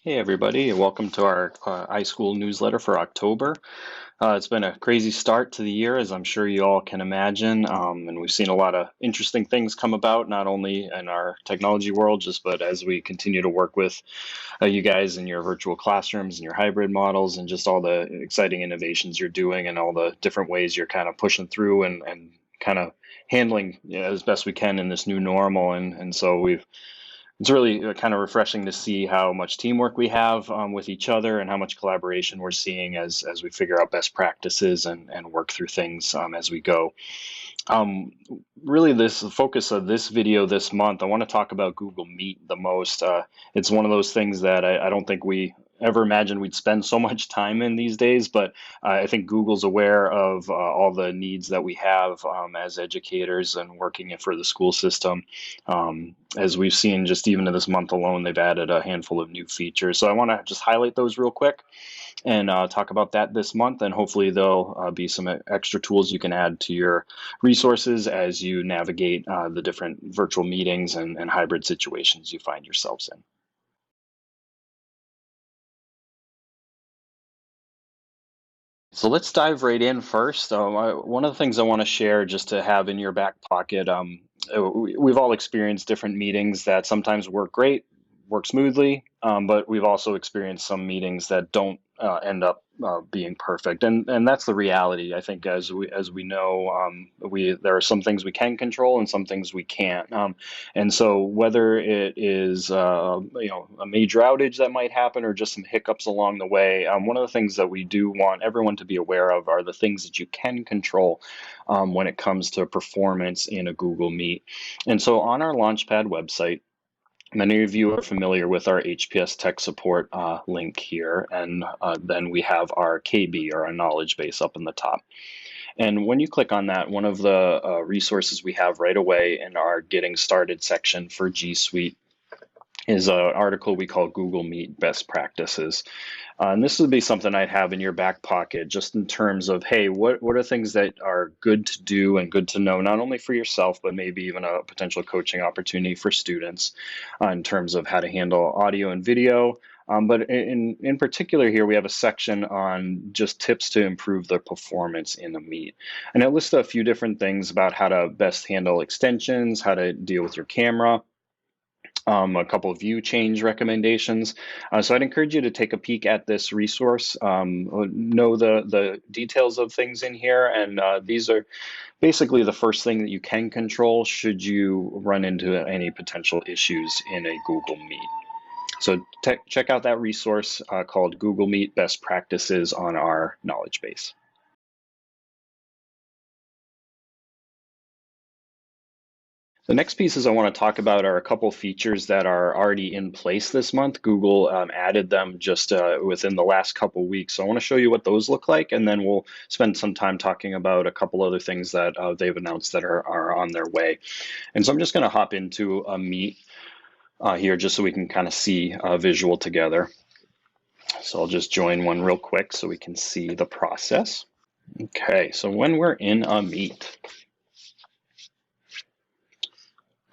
Hey everybody, welcome to our iSchool newsletter for October. It's been a crazy start to the year, as I'm sure you all can imagine, and we've seen a lot of interesting things come about, not only in our technology world, but as we continue to work with you guys in your virtual classrooms and your hybrid models, and just all the exciting innovations you're doing, and all the different ways you're kind of pushing through and kind of handling, as best we can in this new normal. And so it's really kind of refreshing to see how much teamwork we have with each other, and how much collaboration we're seeing as we figure out best practices and work through things as we go. Um, Really, the focus of this video this month, I want to talk about Google Meet the most. It's one of those things that I don't think we ever imagined we'd spend so much time in these days, but I think Google's aware of all the needs that we have as educators and working for the school system. As we've seen, just even in this month alone, they've added a handful of new features. So I want to just highlight those real quick and talk about that this month. And hopefully there'll be some extra tools you can add to your resources as you navigate the different virtual meetings and hybrid situations you find yourselves in. So let's dive right in first. One of the things I want to share, just to have in your back pocket, we've all experienced different meetings that sometimes work great, work smoothly, but we've also experienced some meetings that don't end up being perfect, and that's the reality. I think as we know, we there are some things we can control and some things we can't. And so whether it is a major outage that might happen or just some hiccups along the way, one of the things that we do want everyone to be aware of are the things that you can control when it comes to performance in a Google Meet. And so on our Launchpad website, many of you are familiar with our HPS tech support link here, and then we have our KB, or our knowledge base, up in the top. And when you click on that, one of the resources we have right away in our Getting Started section for G Suite is an article we call Google Meet Best Practices. And this would be something I'd have in your back pocket, just in terms of, hey, what are things that are good to do and good to know, not only for yourself, but maybe even a potential coaching opportunity for students in terms of how to handle audio and video. But in particular here, we have a section on just tips to improve the performance in a Meet. And it lists a few different things about how to best handle extensions, how to deal with your camera, a couple of view change recommendations. So I'd encourage you to take a peek at this resource, know the details of things in here, and these are basically the first thing that you can control should you run into any potential issues in a Google Meet. So check out that resource called Google Meet Best Practices on our knowledge base. The next pieces I want to talk about are a couple features that are already in place this month. Google added them just within the last couple weeks. So I want to show you what those look like, and then we'll spend some time talking about a couple other things that they've announced that are on their way. And so I'm just going to hop into a Meet here just so we can kind of see a visual together. So I'll just join one real quick so we can see the process. Okay, so when we're in a Meet,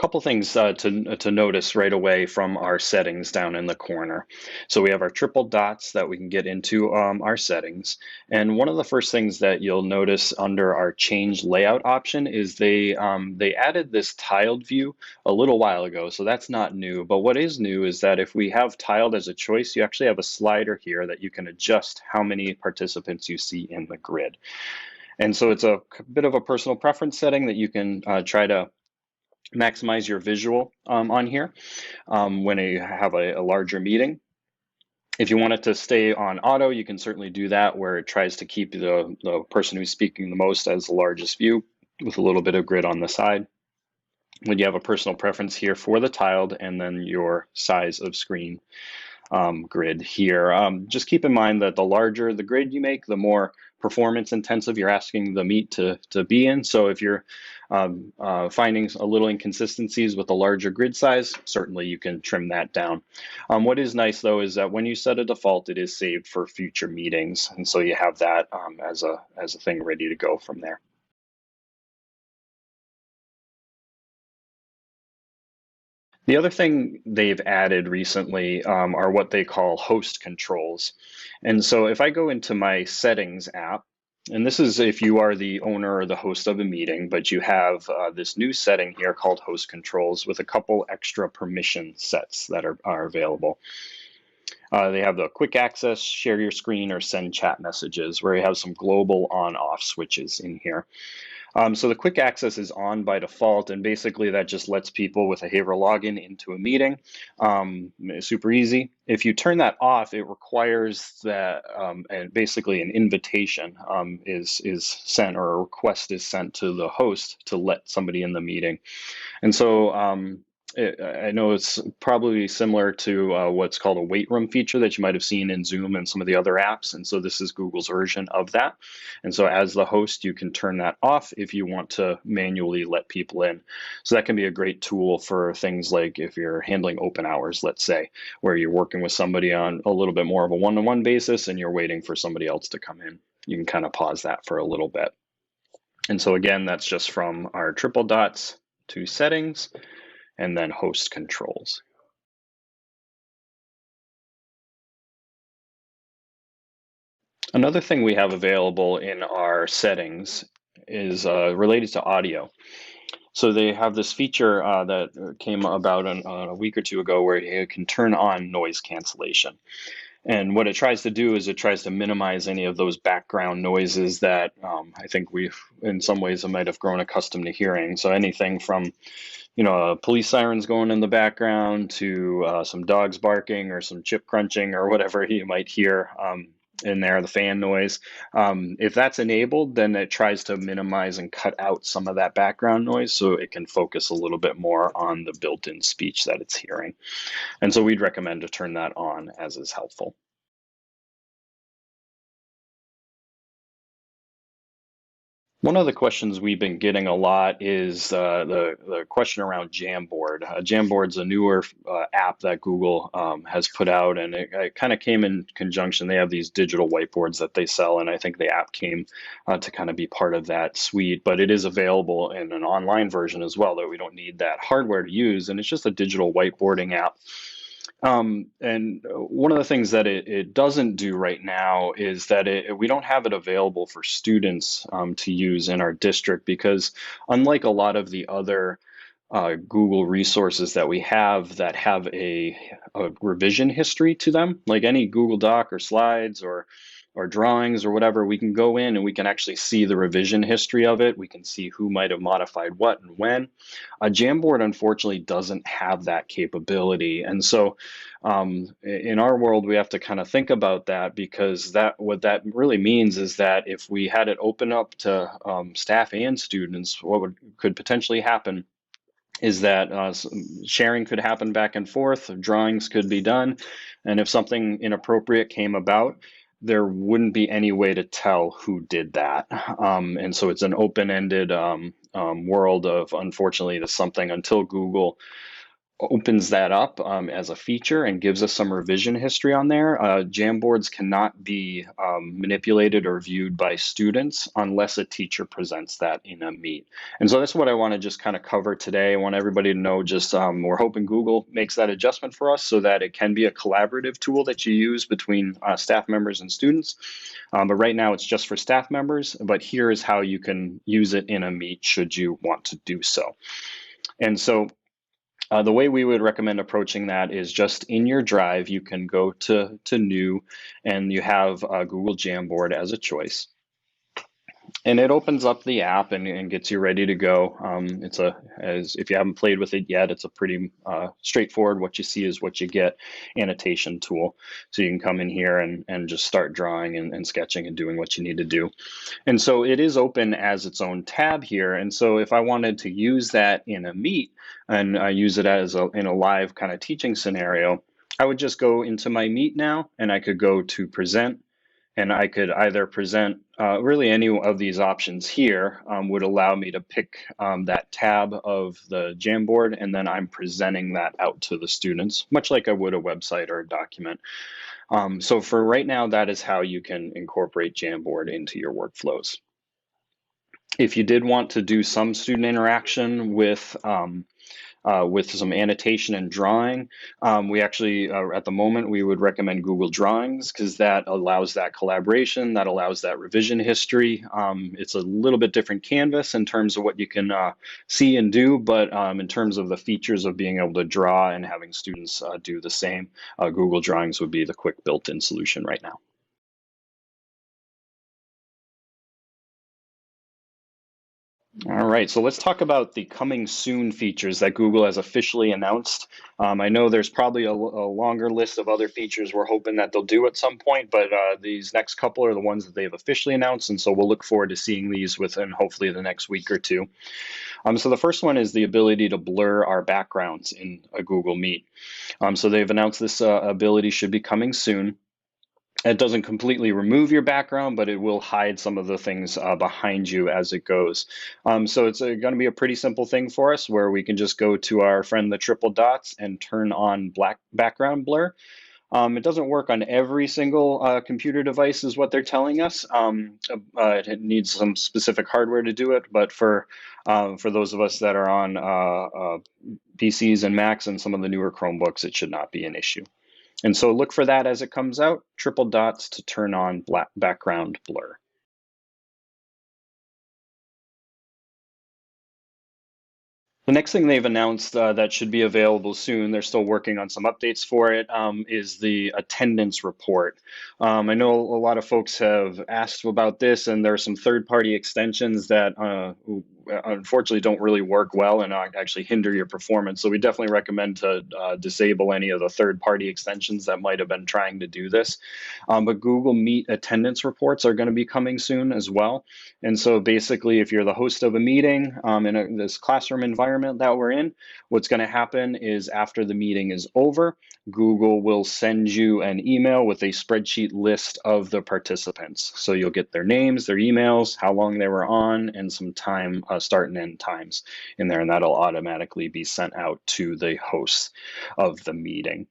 couple things to notice right away from our settings down in the corner. So we have our triple dots that we can get into our settings. And one of the first things that you'll notice under our change layout option is they added this tiled view a little while ago. So that's not new. But what is new is that if we have tiled as a choice, you actually have a slider here that you can adjust how many participants you see in the grid. And so it's a bit of a personal preference setting that you can try to maximize your visual on here when you have a larger meeting. If you want it to stay on auto, you can certainly do that, where it tries to keep the person who's speaking the most as the largest view with a little bit of grid on the side. When you have a personal preference here for the tiled, and then your size of screen grid here. Just keep in mind that the larger the grid you make, the more performance intensive you're asking the Meet to be in. So if you're finding a little inconsistencies with the larger grid size, certainly you can trim that down. What is nice though is that when you set a default, it is saved for future meetings, and so you have that as a thing ready to go from there. The other thing they've added recently are what they call host controls. And so if I go into my settings app, and this is if you are the owner or the host of a meeting, but you have this new setting here called host controls with a couple extra permission sets that are available. They have the quick access, share your screen, or send chat messages, where you have some global on-off switches in here. So the quick access is on by default, and basically that just lets people with a Haver login into a meeting. Super easy. If you turn that off, it requires that and basically an invitation is sent, or a request is sent to the host to let somebody in the meeting. And so I know it's probably similar to what's called a wait room feature that you might have seen in Zoom and some of the other apps. And so this is Google's version of that. And so as the host, you can turn that off if you want to manually let people in. So that can be a great tool for things like if you're handling open hours, let's say, where you're working with somebody on a little bit more of a one-to-one basis and you're waiting for somebody else to come in. You can kind of pause that for a little bit. And so again, that's just from our triple dots to settings and then host controls. Another thing we have available in our settings is related to audio. So they have this feature that came about a week or two ago where you can turn on noise cancellation. And what it tries to do is it tries to minimize any of those background noises that I think we've, in some ways, might have grown accustomed to hearing. So anything from police sirens going in the background to some dogs barking or some chip crunching or whatever you might hear in there, the fan noise. If that's enabled, then it tries to minimize and cut out some of that background noise so it can focus a little bit more on the built-in speech that it's hearing. And so we'd recommend to turn that on, as is helpful. One of the questions we've been getting a lot is the question around JamBoard. JamBoard's a newer app that Google has put out, and it kind of came in conjunction. They have these digital whiteboards that they sell, and I think the app came to kind of be part of that suite. But it is available in an online version as well, that we don't need that hardware to use, and it's just a digital whiteboarding app. And one of the things that it doesn't do right now is that we don't have it available for students to use in our district, because unlike a lot of the other Google resources that we have that have a revision history to them, like any Google Doc or slides or drawings or whatever, we can go in and we can actually see the revision history of it. We can see who might have modified what and when. Jamboard, unfortunately, doesn't have that capability. And so in our world, we have to kind of think about that, because what that really means is that if we had it open up to staff and students, what could potentially happen is that sharing could happen back and forth, drawings could be done, and if something inappropriate came about, there wouldn't be any way to tell who did that. And so it's an open-ended world of, unfortunately, to something until Google opens that up as a feature and gives us some revision history on there. Jamboards cannot be manipulated or viewed by students unless a teacher presents that in a meet. And so that's what I want to just kind of cover today. I want everybody to know just we're hoping Google makes that adjustment for us so that it can be a collaborative tool that you use between staff members and students. But right now it's just for staff members, but here is how you can use it in a meet should you want to do so. And so the way we would recommend approaching that is just in your drive, you can go to new, and you have Google Jamboard as a choice. And it opens up the app and gets you ready to go. If you haven't played with it yet, it's a pretty straightforward. What you see is what you get annotation tool. So you can come in here and just start drawing and sketching and doing what you need to do. And so it is open as its own tab here. And so if I wanted to use that in a meet and use it as in a live kind of teaching scenario, I would just go into my meet now, and I could go to present. And I could either present, really any of these options here would allow me to pick that tab of the Jamboard, and then I'm presenting that out to the students, much like I would a website or a document. So for right now, that is how you can incorporate Jamboard into your workflows. If you did want to do some student interaction with with some annotation and drawing. We actually, at the moment, we would recommend Google Drawings because that allows that collaboration, that allows that revision history. It's a little bit different canvas in terms of what you can see and do, but in terms of the features of being able to draw and having students do the same, Google Drawings would be the quick built-in solution right now. All right, so let's talk about the coming soon features that Google has officially announced. I know there's probably a longer list of other features we're hoping that they'll do at some point, but these next couple are the ones that they've officially announced, and so we'll look forward to seeing these within hopefully the next week or two. So the first one is the ability to blur our backgrounds in a Google Meet. So they've announced this ability should be coming soon. It doesn't completely remove your background, but it will hide some of the things behind you as it goes. So it's going to be a pretty simple thing for us where we can just go to our friend the triple dots and turn on black background blur. It doesn't work on every single computer device is what they're telling us. It needs some specific hardware to do it, but for those of us that are on PCs and Macs and some of the newer Chromebooks, it should not be an issue. And so look for that as it comes out, triple dots to turn on black background blur. The next thing they've announced that should be available soon, they're still working on some updates for it, is the attendance report. I know a lot of folks have asked about this, and there are some third-party extensions that unfortunately don't really work well and actually hinder your performance. So we definitely recommend to disable any of the third-party extensions that might have been trying to do this. But Google Meet attendance reports are going to be coming soon as well. And so basically, if you're the host of a meeting in this classroom environment that we're in, what's going to happen is after the meeting is over, Google will send you an email with a spreadsheet list of the participants. So you'll get their names, their emails, how long they were on, and some time, start and end times in there, and that'll automatically be sent out to the host of the meeting.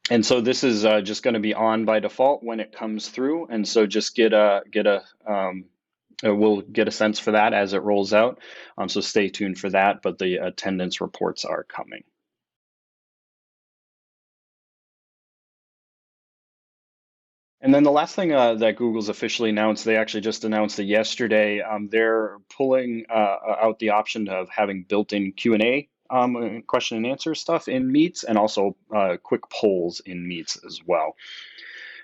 And so this is just going to be on by default when it comes through, and so just we'll get a sense for that as it rolls out. So stay tuned for that, but the attendance reports are coming. And then the last thing that Google's officially announced, they actually just announced it yesterday. They're pulling out the option of having built-in Q&A question and answer stuff in Meets, and also quick polls in Meets as well.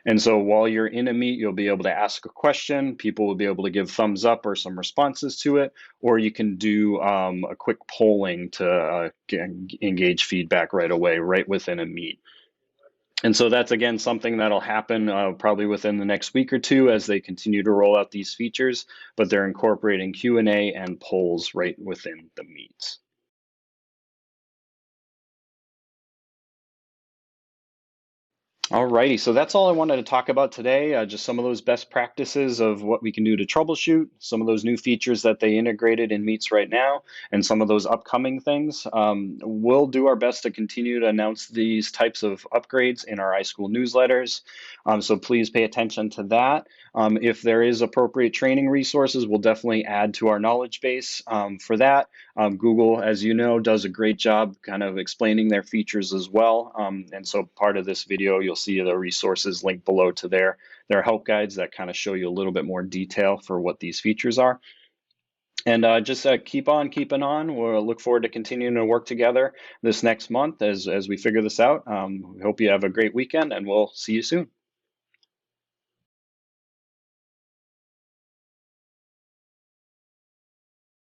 And so while you're in a Meet, you'll be able to ask a question. People will be able to give thumbs up or some responses to it, or you can do a quick polling to engage feedback right away, right within a Meet. And so that's, again, something that'll happen probably within the next week or two as they continue to roll out these features, but they're incorporating Q&A and polls right within the Meets. Alrighty, so that's all I wanted to talk about today. Just some of those best practices of what we can do to troubleshoot, some of those new features that they integrated in Meets right now, and some of those upcoming things. We'll do our best to continue to announce these types of upgrades in our iSchool newsletters, so please pay attention to that. If there is appropriate training resources, we'll definitely add to our knowledge base for that. Google, as you know, does a great job kind of explaining their features as well. And so part of this video, you'll see the resources linked below to their help guides that kind of show you a little bit more detail for what these features are. And just keep on keeping on. We'll look forward to continuing to work together this next month as we figure this out. We hope you have a great weekend, and we'll see you soon.